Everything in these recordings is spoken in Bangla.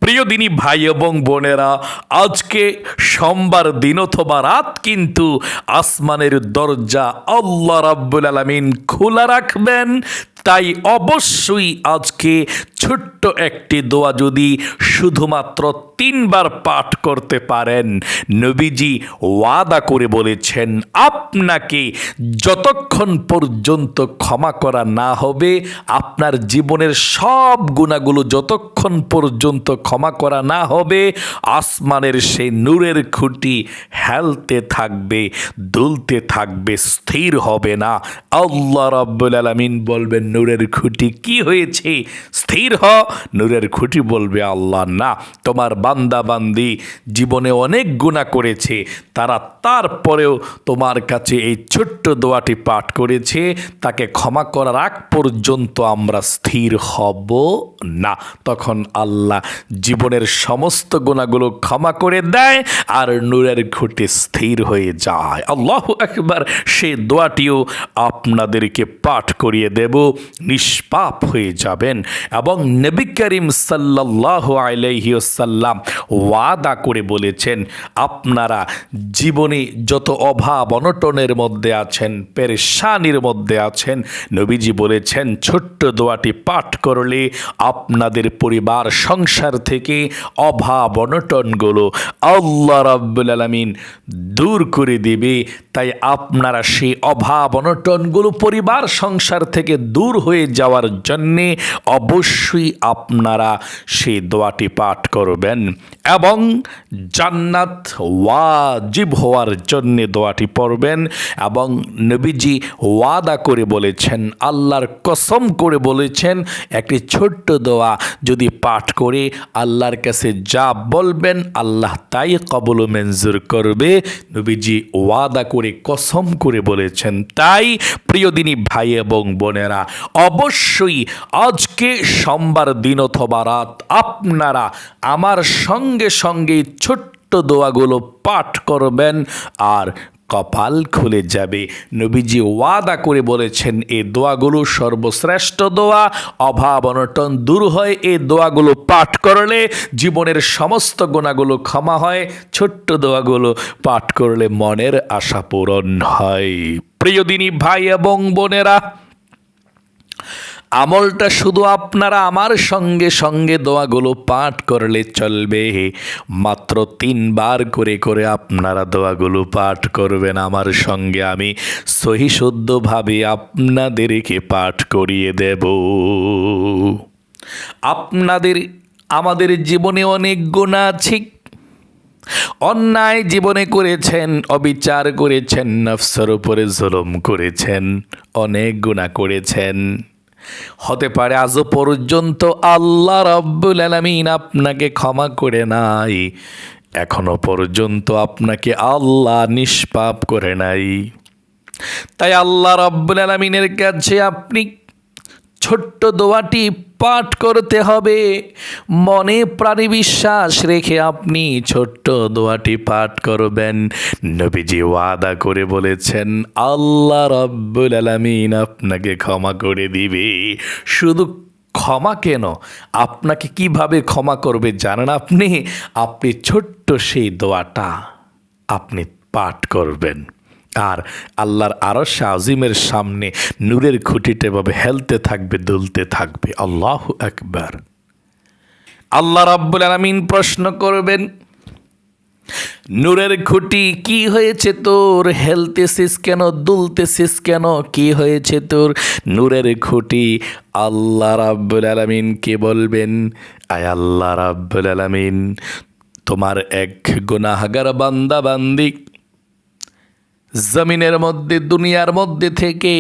প্রিয় দিনী ভাই এবং বোনেরা, আজকে সোমবার দিন অথবা রাত কিন্তু আসমানের দরজা আল্লাহ রাব্বুল আলামিন খোলা রাখবেন। তাই অবশ্যই আজকে ছোট্ট একটি দোয়া যদি শুধুমাত্র 3 বার পাঠ করতে পারেন, নবীজি ওয়াদা করে বলেছেন আপনাকে যতক্ষণ পর্যন্ত ক্ষমা করা না হবে, আপনার জীবনের সব গুনাহগুলো যতক্ষণ পর্যন্ত ক্ষমা করা না হবে, আসমানের সেই নূরের খুঁটি হেলতে থাকবে, দুলতে থাকবে, স্থির হবে না। আল্লাহ রাব্বুল আলামিন বলবেন নূরের খুঁটি কি হয়েছে, স্থির হ। নূরের খুঁটি বলবে আল্লাহ না, তোমার বান্দা বান্দি জীবনে অনেক গুনাহ করেছে, তারা তারপরেও তোমার কাছে এই ছোট্ট দোয়াটি পাঠ করেছে, তাকে ক্ষমা করার আগ পর্যন্ত আমরা স্থির হব না। তখন আল্লাহ জীবনের সমস্ত গুনাহগুলো ক্ষমা করে দেয় আর নূরের খুঁটি স্থির হয়ে যায়। আল্লাহু আকবার। সেই দোয়াটিও আপনাদেরকে পাঠ করিয়ে দেব, নিষ্পাপ হয়ে যাবেন। এবং নবী করিম সাল্লাল্লাহু আলাইহি ওয়াসাল্লাম ওয়াদা করে বলেছেন, আপনারা জীবনে যত অভাব অনটনের মধ্যে আছেন, পেরেশানির মধ্যে আছেন, নবীজি বলেছেন ছোট্ট দোয়াটি পাঠ করলে আপনাদের পরিবার সংসার থেকে অভাব অনটনগুলো আল্লাহ রাব্বুল আলামিন দূর করে দিবে। তাই আপনারা সেই অভাব অনটনগুলো পরিবার সংসার থেকে দূর হয়ে যাওয়ার জন্যে অবশ্যই আপনারা সেই দোয়াটি পাঠ করবেন এবং জান্নাত ওয়াজিব হওয়ার জন্যে দোয়াটি পড়বেন। এবং নবীজি ওয়াদা করে বলেছেন, আল্লাহর কসম করে বলেছেন, একটি ছোট্ট দোয়া যদি পাঠ করে আল্লাহর কাছে যা বলবেন আল্লাহ তাই কবুল ও মঞ্জুর করবে। নবীজি ওয়াদা করে কসম করে বলেছেন। তাই প্রিয় দিনী ভাই এবং বোনেরা, অবশ্যই আজকে সোমবার দিন অথবা রাত আপনারা আমার সঙ্গে সঙ্গে ছোট্ট দোয়াগুলো পাঠ করবেন আর কপাল খুলে যাবে। নবীজি ওয়াদা করে বলেছেন এই দোয়াগুলো সর্বশ্রেষ্ঠ দোয়া, অভাব অনটন দূর হয় এই দোয়াগুলো পাঠ করলে, জীবনের সমস্ত গুনাহগুলো ক্ষমা হয়, ছোট্ট দোয়াগুলো পাঠ করলে মনের আশা পূরণ হয়। প্রিয় দিনী ভাই এবং বোনেরা, আমলটা শুধু আপনারা আমার সঙ্গে সঙ্গে দোয়াগুলো পাঠ করলে চলবে। মাত্র 3 বার করে করে আপনারা দোয়াগুলো পাঠ করবেন আমার সঙ্গে, আমি সহি শুদ্ধভাবে আপনাদেরকে পাঠ করিয়ে দেব। আমাদের জীবনে অনেক গুনাহ আছে, অন্যায় জীবনে করেছেন, অবিচার করেছেন, নফসের উপরে জুলুম করেছেন, অনেক গুনাহ করেছেন। হতে পারে আজও পর্যন্ত আল্লাহ রাব্বুল আলামিন আপনাকে ক্ষমা করে নাই, এখনো পর্যন্ত আপনাকে আল্লাহ নিষ্পাপ করে নাই। তাই আল্লাহ রাব্বুল আলামিনের কাছে আপনি ছোট্ট দোয়াটি পাঠ করতে হবে। মনে প্রাণে বিশ্বাস রেখে আপনি ছোট্ট দোয়াটি পাঠ করবেন। নবীজি ওয়াদা করে বলেছেন আল্লাহ রাব্বুল আলামিন আপনাকে ক্ষমা করে দিবে। শুধু ক্ষমা কেন, আপনাকে কিভাবে ক্ষমা করবে জানেন? আপনি ছোট্ট সেই দোয়াটা আপনি পাঠ করবেন আর আল্লাহর আরশ আজিমের সামনে নূরের খুঁটিটা এভাবে হেলতে থাকবে, দুলতে থাকবে। আল্লাহু আকবার। আল্লাহ রাব্বুল আলামিন প্রশ্ন করবেন, নূরের খুঁটি কি হয়েছে তোর, হেলতেছিস কেন, দুলতেছিস কেন, কি হয়েছে তোর? নূরের খুঁটি আল্লাহ রাব্বুল আলামিন কে বলবেন, আয় আল্লাহ রাব্বুল আলামিন, তোমার এক গুনাহগার বান্দা বান্দি জমিনের মধ্যে দুনিয়ার মধ্যে থেকে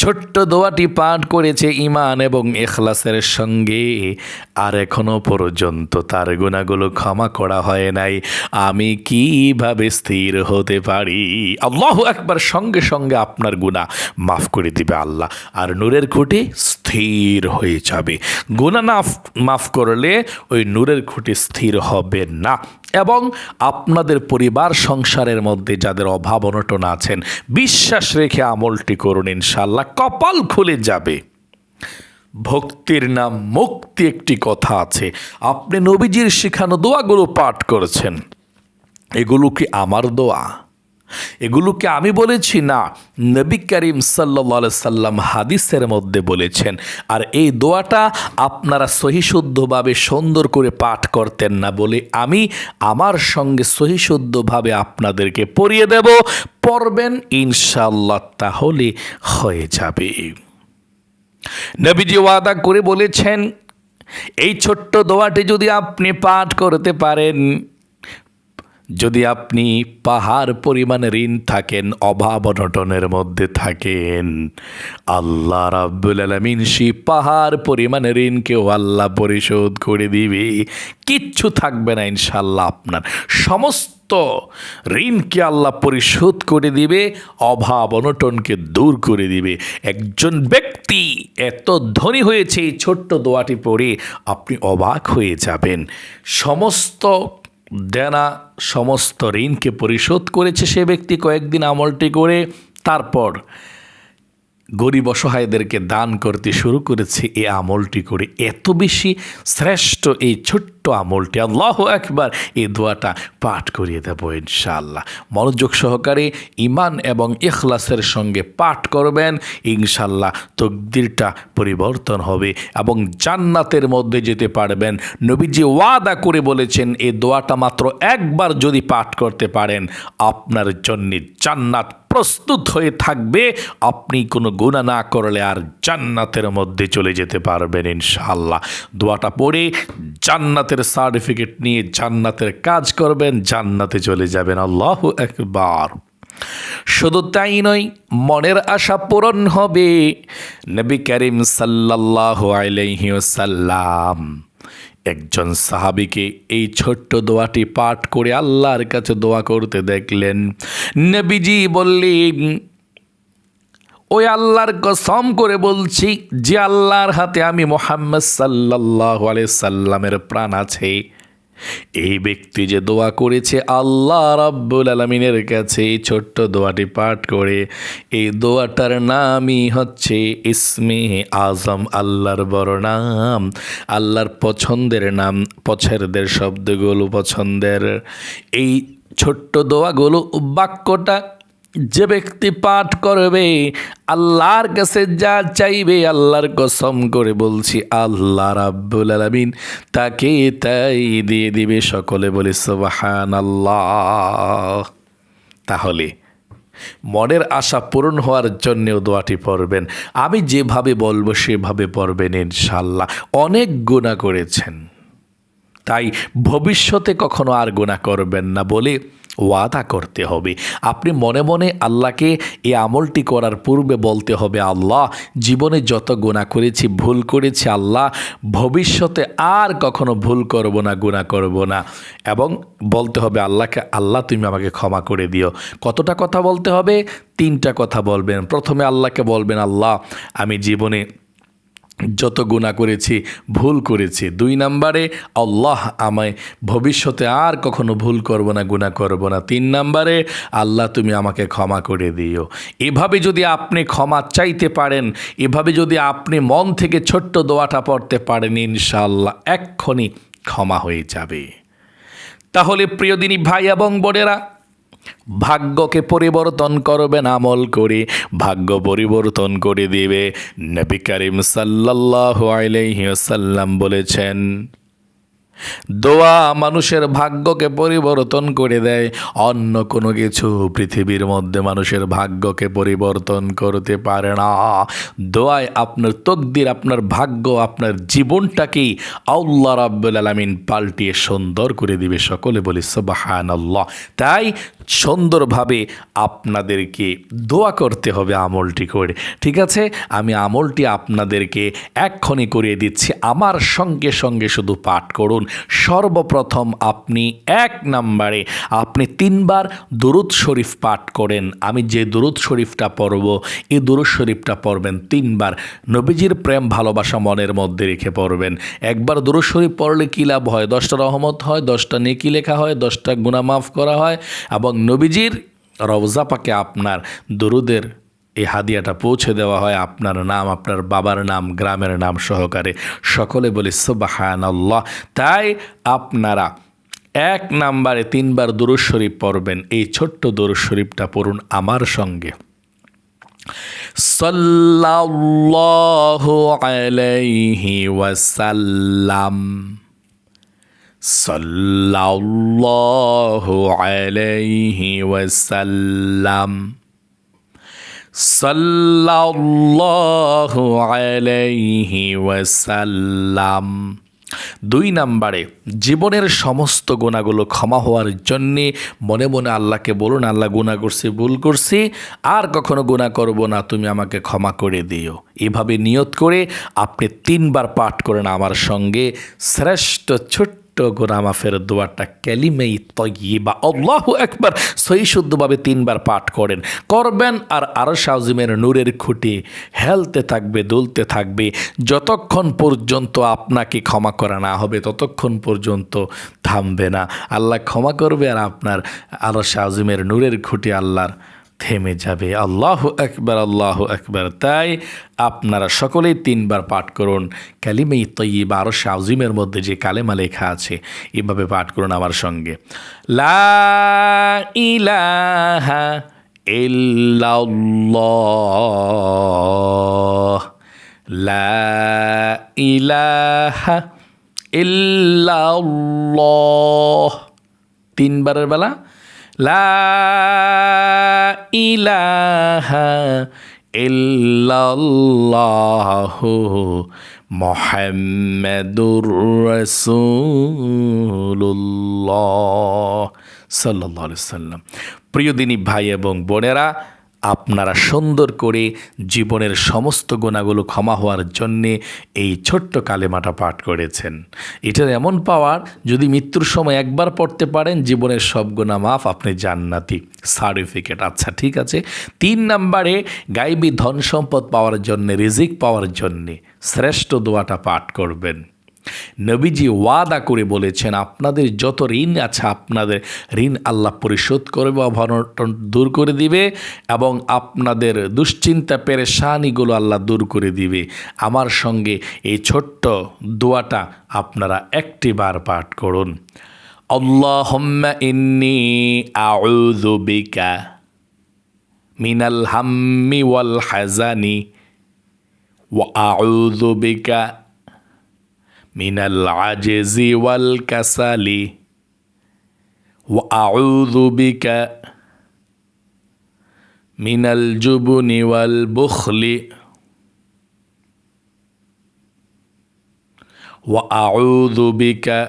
ছোট্ট দোয়াটি পাঠ করেছে ঈমান এবং ইখলাসের সঙ্গে, আর এখনো পর্যন্ত তার গুনাহগুলো ক্ষমা করা হয় নাই। আমি কিভাবে স্থির হতে পারি? আল্লাহু আকবার। সঙ্গে সঙ্গে আপনার গুনাহ মাফ করে দিবে আল্লাহ, আর নূরের খুঁটি স্থির হয়ে যাবে। গুনাহ না মাফ করলে ওই নূরের খুঁটি স্থির হবে না। এবং আপনাদের পরিবার সংসারের মধ্যে যাদের অভাব অনটন আছেন, বিশ্বাস রেখে আমলটি করুন, ইনশাআল্লাহ কপাল খুলে যাবে। ভক্তির নাম মুক্তি একটি কথা আছে। আপনি নবীজির শেখানো দোয়াগুলো পাঠ করেছেন, এগুলো কি আমার দোয়া? এগুলোকে আমি বলেছি না, নবী করিম সাল্লাল্লাহু আলাইহি সাল্লাম হাদিসের মধ্যে বলেছেন। আর এই দোয়াটা আপনারা সহিশুদ্ধভাবে সুন্দর করে পাঠ করতেন না বলে আমি আমার সঙ্গে সহিশুদ্ধভাবে আপনাদেরকে পড়িয়ে দেব, পড়বেন ইনশাআল্লাহ, তাহলে হয়ে যাবে। নবীজি ওয়াদা করে বলেছেন, এই ছোট্ট দোয়াটি যদি আপনি পাঠ করতে পারেন, যদি আপনি পাহাড় পরিমাণ ঋণ থাকেন, অভাব অনটনের মধ্যে থাকেন, আল্লাহ রাব্বুল আলামিন সেই পাহাড় পরিমাণ ঋণকেও আল্লাহ পরিশোধ করে দিবে। কিচ্ছু থাকবে না ইনশাআল্লাহ, আপনার সমস্ত ঋণকে আল্লাহ পরিশোধ করে দিবে, অভাব অনটনকে দূর করে দিবে। একজন ব্যক্তি এত ধনী হয়েছে এই ছোট্ট দোয়াটি পড়ে, আপনি অবাক হয়ে যাবেন। সমস্ত দেনা, সমস্ত ঋণকে পরিশোধ করেছে সে ব্যক্তি কয়েকদিন আমলটি করে, তারপর গরিব অসহায়দেরকে দান করতে শুরু করেছে এই আমলটি করে। এত বেশি শ্রেষ্ঠ এই ছোট্ট আমলটি, আল্লাহু আকবার, এই দোয়াটা পাঠ করিয়ে দেব ইনশাআল্লাহ। মনোযোগ সহকারে ঈমান এবং ইখলাসের সঙ্গে পাঠ করবেন, ইনশাআল্লাহ তকদিরটা পরিবর্তন হবে এবং জান্নাতের মধ্যে যেতে পারবেন। নবীজি ওয়াদা করে বলেছেন, এই দোয়াটা মাত্র একবার যদি পাঠ করতে পারেন, আপনার জন্য জান্নাত প্রস্তুত হয়ে থাকবে। আপনি কোনো গুনাহ না করলে আর জান্নাতের মধ্যে চলে যেতে পারবেন ইনশাআল্লাহ। দোয়াটা পড়ে জান্নাতের সার্টিফিকেট নিয়ে জান্নাতের কাজ করবেন, জান্নাতে চলে যাবেন। আল্লাহু আকবার। শুধু তাই নয়, মনের আশা পূরণ হবে। নবী করিম সাল্লাল্লাহু আলাইহি ওয়াসাল্লাম একজন সাহাবীকে এই ছোট্ট দোয়াটি পাঠ করে আল্লাহর কাছে দোয়া করতে দেখলেন। নবীজি বললেন, ওই আল্লাহর কসম করে বলছি, যে আল্লাহর হাতে আমি মুহাম্মদ সাল্লাল্লাহু আলাইহি সাল্লামের প্রাণ আছে, এই ব্যক্তি যে দোয়া করেছে আল্লাহ রাব্বুল আলামিনের কাছে এই ছোট্ট দোয়াটি পাঠ করে, এই দোয়াটার নামই হচ্ছে ইসমে আজম, আল্লাহর বড় নাম, আল্লাহর পছন্দের নাম, পছন্দের শব্দগুলো পছন্দের। এই ছোট্ট দোয়াগুলো, বাক্যটা যে ব্যক্তি পাঠ করবে, আল্লাহর কাছে যা চাইবে, আল্লাহর কসম করে বলছি আল্লাহ রাব্বুল আলামিন তাকে তাই দিয়ে দিবে। সকলে বলি সুবহানাল্লাহ। তাহলে মনের আশা পূরণ হওয়ার জন্যেও দোয়াটি পড়বেন। আমি যেভাবে বলবো সেভাবে পড়বেন ইনশাআল্লাহ। অনেক গুনাহ করেছেন, তাই ভবিষ্যতে কখনো আর গুনাহ করবেন না বলে ওয়াদা করতে হবে। আপনি মনে মনে আল্লাহকে এই আমলটি করার পূর্বে বলতে হবে, আল্লাহ জীবনে যত গুনাহ করেছি, ভুল করেছি, আল্লাহ ভবিষ্যতে আর কখনো ভুল করব না, গুনাহ করব না। এবং বলতে হবে আল্লাহকে, আল্লাহ তুমি আমাকে ক্ষমা করে দিও। কতটা কথা বলতে হবে? 3টা কথা বলবেন। প্রথমে আল্লাহকে বলবেন, আল্লাহ আমি জীবনে যত গুনাহ করেছি, ভুল করেছি। 2 নম্বরে, আল্লাহ আমায় ভবিষ্যতে আর কখনো ভুল করব না, গুনাহ করব না। 3 নম্বরে, আল্লাহ তুমি আমাকে ক্ষমা করে দিও। এভাবে যদি আপনি ক্ষমা চাইতে পারেন, এভাবে যদি আপনি মন থেকে ছোট্ট দোয়াটা পড়তে পারেন, ইনশাআল্লাহ এক্ষুনি ক্ষমা হয়ে যাবে। তাহলে প্রিয় দিনী ভাই এবং বোনেরা, ভাগ্যকে পরিবর্তন করবেন আমল করে, ভাগ্য পরিবর্তন করে দিবে। নবী করিম সাল্লাল্লাহু আলাইহি ওয়াসাল্লাম বলেছেন, দোয়া মানুষের ভাগ্যকে পরিবর্তন করে দেয়। অন্য কোনো কিছু পৃথিবীর মধ্যে মানুষের ভাগ্যকে পরিবর্তন করতে পারে না। দোয়ায় আপনার তকদির, আপনার ভাগ্য, আপনার জীবনটাকেই আল্লাহ রাব্বুল আলামিন পাল্টিয়ে সুন্দর করে দিবে। সকলে বলি সুবহানাল্লাহ। তাই সুন্দরভাবে আপনাদেরকে দোয়া করতে হবে আমলটি করে। ঠিক আছে, আমি আমলটি আপনাদেরকে এক্ষুনি করিয়ে দিচ্ছি। আমার সঙ্গে সঙ্গে শুধু পাঠ করুন। সর্বপ্রথম আপনি 1 নম্বরে আপনি 3 বার দুরূদ শরীফ পাঠ করেন। আমি যে দুরূদ শরীফটা পড়ব, এই দুরূদ শরীফটা পড়বেন 3 বার। নবীজির প্রেম ভালোবাসা মনের মধ্যে রেখে পড়বেন। একবার দুরূদ শরীফ পড়লে কী লাভ হয়? 10টা রহমত হয়, 10টা নেকি লেখা হয়, 10টা গুনাহ মাফ করা হয় এবং নবীজির রওজা পাকে আপনার দুরুদের এই হাদিয়াটা পৌঁছে দেওয়া হয় আপনার নাম, আপনার বাবার নাম, গ্রামের নাম সহকারে। সকলে বলি সুবহানাল্লাহ। তাই আপনারা 1 নম্বরে 3 বার দুরূদ শরীফ পড়বেন। এই ছোট্ট দুরূদ শরীফটা পড়ুন আমার সঙ্গে। সাল্লাল্লাহু আলাইহি ওয়াসাল্লাম, সাল্লাল্লাহু আলাইহি ওয়াসাল্লাম, সাল্লাল্লাহু আলাইহি ওয়াসাল্লাম। 2 নম্বরে জীবনের সমস্ত গুনাহগুলো ক্ষমা হওয়ার জন্যে মনে মনে আল্লাহকে বলুন, আল্লাহ গুনাহ করছি, ভুল করছি, আর কখনো গুনাহ করব না, তুমি আমাকে ক্ষমা করে দিও। এভাবে নিয়ত করে আপনি 3 বার পাঠ করেন আমার সঙ্গে। শ্রেষ্ঠ ছোট্ট গুনাহ মাফের দোয়াটা কালিমায়ে তাইয়্যিবা আল্লাহু আকবার সহি শুদ্ধভাবে 3 বার পাঠ করবেন। আর আরশ আজিমের নূরের খুঁটি হেলতে থাকবে, দুলতে থাকবে। যতক্ষণ পর্যন্ত আপনাকে ক্ষমা করা না হবে ততক্ষণ পর্যন্ত থামবে না। আল্লাহ ক্ষমা করবে আর আপনার আরশ আজিমের নূরের খুঁটি আল্লাহর থেমে যাবে। আল্লাহু আকবার, আল্লাহু আকবার। তাই আপনারা সকলেই 3 বার পাঠ করুন কালিমায়ে তাইয়্যিবা। আরশ আজিমের মধ্যে যে কালেমা লেখা আছে এভাবে পাঠ করুন আমার সঙ্গে। লা ইলাহা ইল্লাল্লাহ, লা ইলাহা ইল্লাল্লাহ। 3 বারের বেলা লা ইলাহা ইল্লাল্লাহু মুহাম্মাদুর রাসূলুল্লাহ সাল্লাল্লাহু আলাইহি ওয়াসাল্লাম। প্রিয় দিনী ভাই এবং বোনেরা, আপনারা সুন্দর করে জীবনের সমস্ত গুনাহগুলো ক্ষমা হওয়ার জন্যে এই ছোট্ট কালেমাটা পাঠ করেছেন। এটার এমন পাওয়ার, যদি মৃত্যুর সময় একবার পড়তে পারেন জীবনের সব গুনাহ মাফ, আপনি জান্নাতি সার্টিফিকেট। আচ্ছা ঠিক আছে। 3 নম্বরে গায়বী ধন সম্পদ পাওয়ার জন্যে, রিজিক পাওয়ার জন্যে শ্রেষ্ঠ দোয়াটা পাঠ করবেন। নবীজি ওয়াদা করে বলেছেন আপনাদের যত ঋণ আছে আপনাদের ঋণ আল্লাহ পরিশোধ করবে, অভাবনটন দূর করে দিবে এবং আপনাদের দুশ্চিন্তা পেরেশানিগুলো আল্লাহ দূর করে দিবে। আমার সঙ্গে এই ছোট্ট দোয়াটা আপনারা 1টি বার পাঠ করুন। আল্লাহুম্মা ইন্নী আউযু বিকা মিনাল হাম্মি ওয়াল হাজানি ওয়া আউযু বিকা মিনাল আজজি ওয়াল কাসালি ওয়া আউযু বিকা মিনাল জুবনি ওয়াল বুখলি ওয়া আউযু বিকা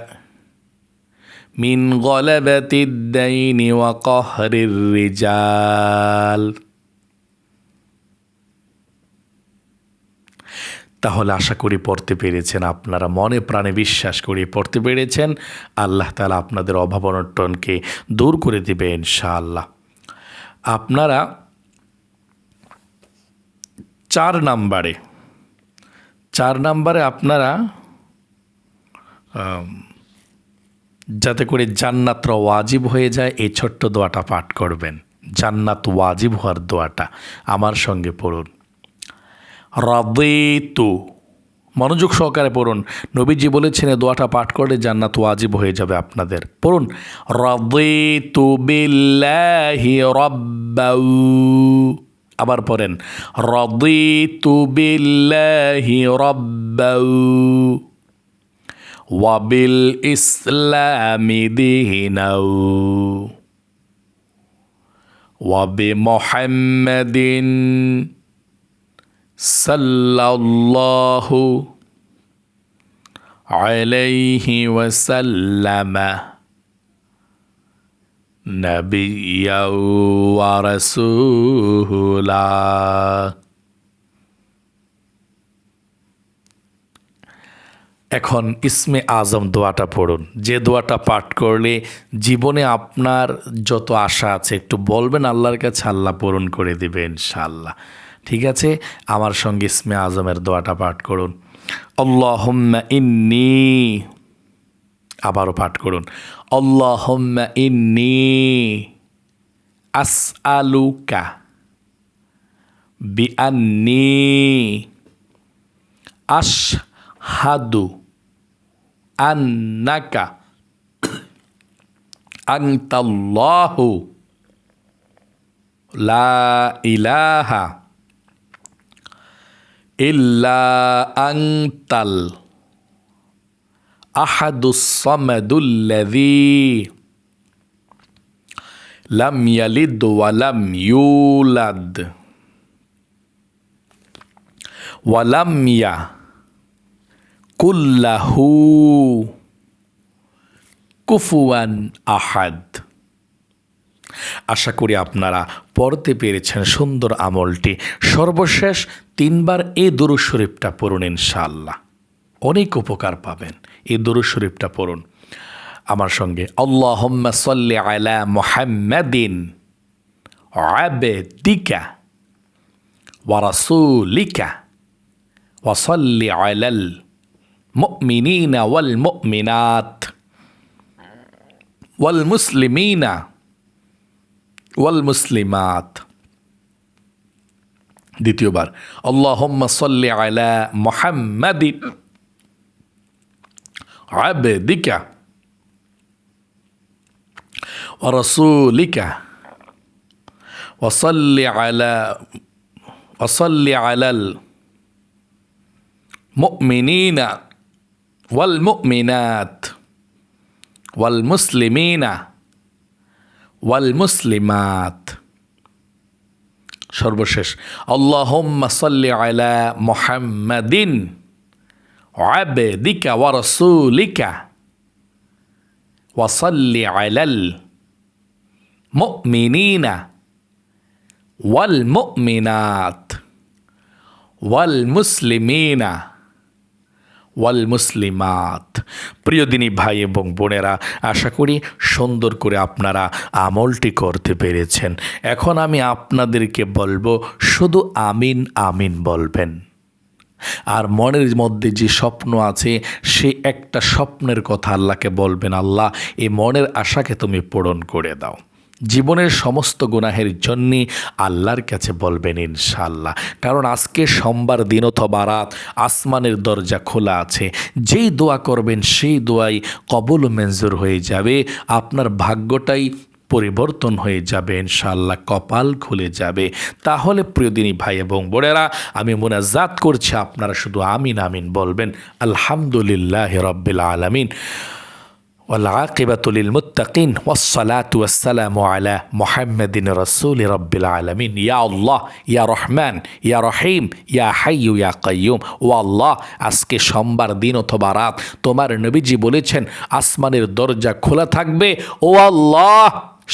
মিন গলাবাতিদ দাইনি ওয়া কাহরির রিজাল। তাহলে আশা করি পড়তে পেরেছেন, আপনারা মনে প্রাণে বিশ্বাস করি পড়তে পেরেছেন। আল্লাহ তাআলা আপনাদের অভাব অনটনকে দূর করে দিবে ইনশাআল্লাহ। আপনারা 4 নম্বরে আপনারা যাতে করে জান্নাত ওয়াজিব হয়ে যায় এই ছোট্ট দোয়াটা পাঠ করবেন। জান্নাত ওয়াজিব হওয়ার দোয়াটা আমার সঙ্গে পড়ুন। রাদিতু, মনোযোগ সহকারে পড়ুন। নবীজি বলেছেন এই দোয়াটা পাঠ করলে জান্নাত ওয়াজিব হয়ে যাবে আপনাদের। পড়ুন, রাদিতু বিল্লাহি রাব্বাউ। আবার পড়েন, রাদিতু বিল্লাহি রাব্বাউ ওয়া বিল ইসলামি দীনাও ওয়া বিমুহাম্মাদিন সাল্লাল্লাহু আলাইহি ওয়াসাল্লাম নাবিয়্যাও ওয়া রাসূলা। এখন ইসমে আজম দোয়াটা পড়ুন, যে দোয়াটা পাঠ করলে জীবনে আপনার যত আশা আছে একটু বলবেন আল্লাহর কাছে, আল্লাহ পূরণ করে দিবে ইনশাআল্লাহ। ঠিক আছে, আমার সঙ্গে ইসমে আজমের দোয়াটা পাঠ করুন। আল্লাহুম্মা ইন্নী, আবারও পাঠ করুন, আল্লাহুম্মা ইন্নী আসআলুকা বিআন্নি আশহাদু আন্নাকা আনতাল্লাহু লা ইলাহা ইল্লা আনতাল আহাদুস সামাদুল্লাযী লাম ইয়ালিদ ওয়া লাম ইউলাদ ওয়া লাম ইয়াকুল লাহু কুফুয়ান আহাদ। আশা করি আপনারা পড়তে পেরেছেন সুন্দর আমলটি। সর্বশেষ 3 বার এই দুরূদ শরীফটা পড়ুন, ইনশাআল্লাহ অনেক উপকার পাবেন। এই দুরূদ শরীফটা পড়ুন আমার সঙ্গে। আল্লাহুম্মা সাল্লি আলা মুহাম্মাদিন আবদিকা ওয়া রাসূলিকা ওয়া সাল্লি আলাল মুমিনিনা ওয়াল মুমিনাত ওয়াল মুসলিমিনা ওয়াল মুসলিমাত। দ্বিতীয়বার, আল্লাহুম্মা সাল্লি আলা মুহাম্মাদিন আবদিকা ওয়া রাসূলিকা ওয়া সাল্লি আলাল মুমিনিনা ওয়াল মুমিনাত ওয়াল মুসলিমিনা ওয়াল মুসলিমাত। সর্বশেষ, আল্লাহুম্মা সাল্লি আলা মুহাম্মাদিন আবদিকা ওয়া রাসূলিকা ওয়া সাল্লি আলাল মুমিনিনা ওয়াল মুমিনাত ওয়াল মুসলিমিনা ওয়াল মুসলিমাত। প্রিয় দিনী ভাই এবং বোনেরা, আশা করি সুন্দর করে আপনারা আমলটি করতে পেরেছেন। এখন আমি আপনাদেরকে বলবো, শুধু আমিন আমিন বলবেন। আর মনের মধ্যে যে স্বপ্ন আছে, সে একটা স্বপ্নের কথা আল্লাহকে বলবেন, আল্লাহ এই মনের আশাকে তুমি পূরণ করে দাও। জীবনের সমস্ত গুনাহের জন্যে আল্লাহর কাছে বলবেন ইনশাআল্লাহ। কারণ আজকে সোমবার দিন অথবা রাত, আসমানের দরজা খোলা আছে। যেই দোয়া করবেন সেই দোয়াই কবুল মঞ্জুর হয়ে যাবে। আপনার ভাগ্যটাই পরিবর্তন হয়ে যাবে ইনশাআল্লাহ, কপাল খুলে যাবে। তাহলে প্রিয়দিনী ভাই এবং বোনেরা, আমি মুনাজাত করছি, আপনারা শুধু আমিন আমিন বলবেন। আলহামদুলিল্লাহি রাব্বিল আলামিন ওয়াল আকিবাতু লিল মুত্তাকিন ওয়াসসালাতু ওয়াসসালামু আলা মুহাম্মাদিন রাসূলি রাব্বিল আলামিন। ইয়া আল্লাহ, ইয়া রহমান, ইয়া রহিম, ইয়া হাইয়্যু ইয়া কাইয়্যুম। ও আল্লাহ, আজকে সোমবার দিন অথবা রাত, তোমার নবীজি বলেছেন আসমানের দরজা খোলা থাকবে। ও আল্লাহ,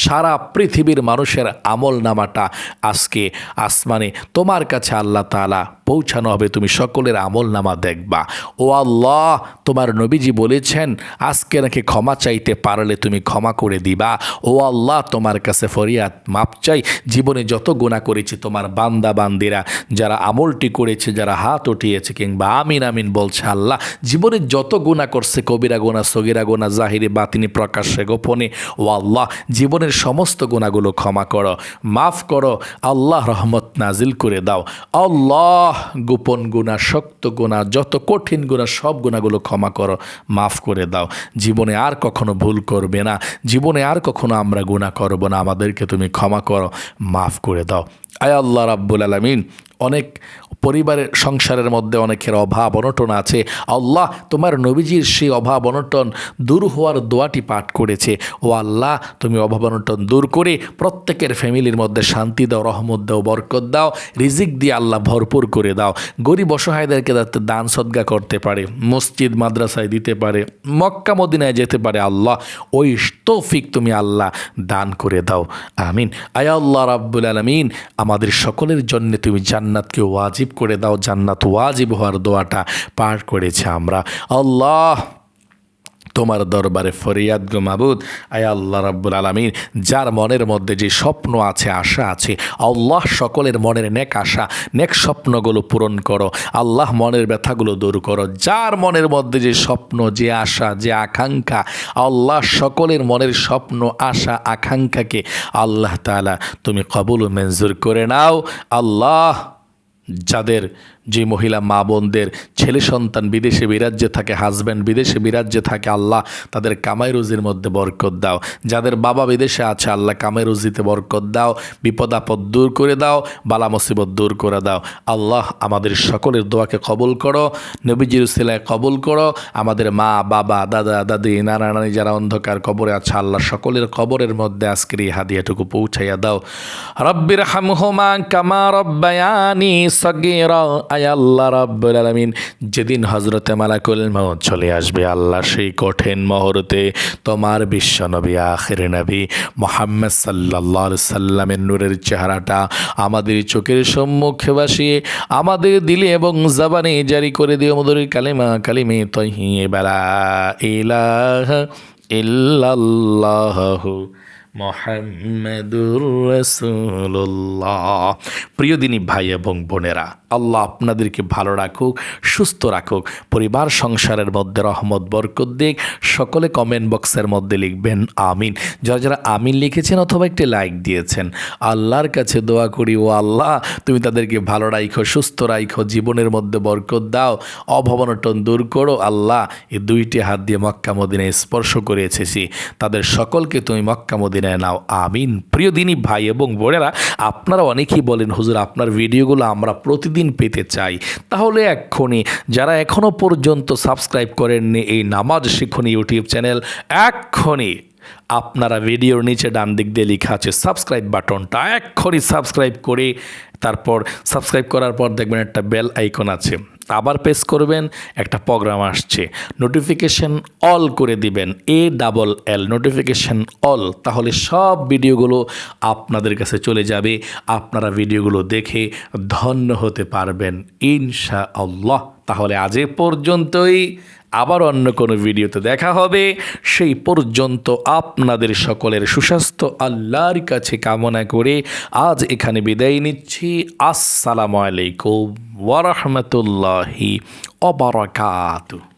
সারা পৃথিবীর মানুষের আমল নামাটা আজকে আসমানে তোমার কাছে আল্লাহ তাআলা পৌঁছানো হবে। তুমি সকলের আমল নামা দেখবা। ও আল্লাহ, তোমার নবীজি বলেছেন আজকে নাকি ক্ষমা চাইতে পারলে তুমি ক্ষমা করে দিবা। ও আল্লাহ, তোমার কাছে ফরিয়াদ মাপ চাই। জীবনে যত গুনাহ করেছি তোমার বান্দা বান্দিরা, যারা আমলটি করেছে, যারা হাত উঠিয়েছে কিংবা আমিন আমিন বলছে, আল্লাহ জীবনে যত গুনাহ করছে, কবিরা গুনাহ, সগীরা গুনাহ, জাহিরি বাতিনি, প্রকাশ্যে গোপনে, ও আল্লাহ জীবনের সমস্ত গুনাহগুলো ক্ষমা করো, মাফ করো। আল্লাহ রহমত নাজিল করে দাও। আল্লাহ গোপন গুনাহ, শক্ত গুনাহ, যত কঠিন গুনাহ, সব গুনাহগুলো ক্ষমা করো, মাফ করে দাও। জীবনে আর কখনো ভুল করবে না, জীবনে আর কখনো আমরা গুনাহ করব না। আমাদেরকে তুমি ক্ষমা করো, মাফ করে দাও। আয় আল্লাহ রাব্বুল আলামিন, অনেক পরিবারের সংসারের মধ্যে অনেকের অভাব অনটন আছে। আল্লাহ, তোমার নবীজির সেই অভাব অনটন দূর হওয়ার দোয়াটি পাঠ করেছে। ও আল্লাহ, তুমি অভাব অনটন দূর করে প্রত্যেকের ফ্যামিলির মধ্যে শান্তি দাও, রহমত দাও, বরকত দাও, রিজিক দিয়ে আল্লাহ ভরপুর করে দাও। গরিব অসহায়দেরকে যাতে দান সদকা করতে পারে, মসজিদ মাদ্রাসায় দিতে পারে, মক্কা মদিনায় যেতে পারে, আল্লাহ ওই তৌফিক তুমি আল্লাহ দান করে দাও। আমিন। আয় আল্লাহ রাব্বুল আলামিন, আমাদের সকলের জন্য তুমি জান্নাতকে ওয়াজিব করে দাও। জান্নাত ওয়াজিব হওয়ার দোয়াটা পাঠ করেছে আমরা। আল্লাহ, তোমার দরবারে ফরিয়াদ গো মাবুদ। আয় আল্লাহ রাব্বুল আলামিন, যার মনের মধ্যে যে স্বপ্ন আছে, আশা আছে, আল্লাহ সকলের মনের নেক আশা, নেক স্বপ্নগুলো পূরণ করো। আল্লাহ মনের ব্যথাগুলো দূর করো। যার মনের মধ্যে যে স্বপ্ন, যে আশা, যে আকাঙ্ক্ষা, আল্লাহ সকলের মনের স্বপ্ন, আশা, আকাঙ্ক্ষাকে আল্লাহ তাআলা তুমি কবুল ও মঞ্জুর করে নাও। আল্লাহ যাদের যে মহিলা মা বোনদের ছেলে সন্তান বিদেশে বিরাজ্যে থাকে, হাজব্যান্ড বিদেশে বিরাজ্যে থাকে, আল্লাহ তাদের কামাই রুজির মধ্যে বরকত দাও। যাদের বাবা বিদেশে আছে, আল্লাহ কামাই রুজিতে বরকত দাও, বিপদ আপদ দূর করে দাও, বালা মুসিবত দূর করে দাও। আল্লাহ আমাদের সকলের দোয়াকে কবুল করো, নবীজির উসিলায় কবুল করো। আমাদের মা বাবা দাদা দাদি নানা নানি যারা অন্ধকার কবরে আছে, আল্লাহ সকলের কবরের মধ্যে আজকের এই হাদিয়াটুকু পৌঁছাইয়া দাও। রব্বির হামহুমা কামা রব্বায়ানি সগীরা। আয় আল্লাহ রাব্বুল আলামিন, যেদিন হযরতে মালাকুল মউত চলে আসবে আল্লাহ, সেই কঠিন মুহূর্তে তোমার বিশ্বনবী আখির নবী মুহাম্মদ সাল্লাল্লাহু আলাইহি সাল্লামের নূরের চেহারাটা আমাদের চোখের সম্মুখে বসিয়ে আমাদের দিলে এবং জবানে জারি করে দিও মধুর কালিমে তাইয়্যিবা লা ইলাহা ইল্লাল্লাহু মুহাম্মাদুর রাসূলুল্লাহ। প্রিয় দিনী ভাই এবং বোনেরা, আল্লাহ আপনাদেরকে ভালো রাখুক, সুস্থ রাখুক, পরিবার সংসারের মধ্যে রহমত বরকত দিক। সকলে কমেন্ট বক্সের মধ্যে লিখবেন আমিন। যারা যারা আমিন লিখেছেন অথবা একটি লাইক দিয়েছেন, আল্লাহর কাছে দোয়া করি, ও আল্লাহ তুমি তাদেরকে ভালো রাখো, সুস্থ রাখো, জীবনের মধ্যে বরকত দাও, অভাবনটন দূর করো। আল্লাহ এই দুইটি হাত দিয়ে মক্কা মদিনায় স্পর্শ করে এসেছি, তাদের সকলকে তুমি মক্কা মদিনায় নাও, আমিন। প্রিয় দিনী ভাই এবং বোনেরা, আপনারা অনেকেই বলেন হুজুর আপনার ভিডিওগুলো আমরা প্রতিদিন পেতে চাই। তাহলে এক্ষুনি যারা এখনও পর্যন্ত সাবস্ক্রাইব করেননি এই নামাজ শিখুন ইউটিউব চ্যানেল, এক্ষুনি আপনারা ভিডিওর নিচে ডান দিক দিয়ে লেখা আছে সাবস্ক্রাইব বাটনটা, এক্ষুনি সাবস্ক্রাইব করে তারপর সাবস্ক্রাইব করার পর দেখবেন একটা বেল আইকন আছে, আবার প্রেস করবেন, একটা প্রোগ্রাম আসছে, নোটিফিকেশন অল করে দিবেন, ALL নোটিফিকেশন অল। তাহলে সব ভিডিওগুলো আপনাদের কাছে চলে যাবে, আপনারা ভিডিওগুলো দেখে ধন্য হতে পারবেন ইনশাআল্লাহ। তাহলে আজ এ পর্যন্তই, আবার অন্য কোনো ভিডিওতে দেখা হবে। সেই পর্যন্ত আপনাদের সকলের সুস্বাস্থ্য আল্লাহর কাছে কামনা করে আজ এখানে বিদায় নিচ্ছি। আসসালামু আলাইকুম ওয়া রাহমাতুল্লাহি ওয়া বারাকাতুহু।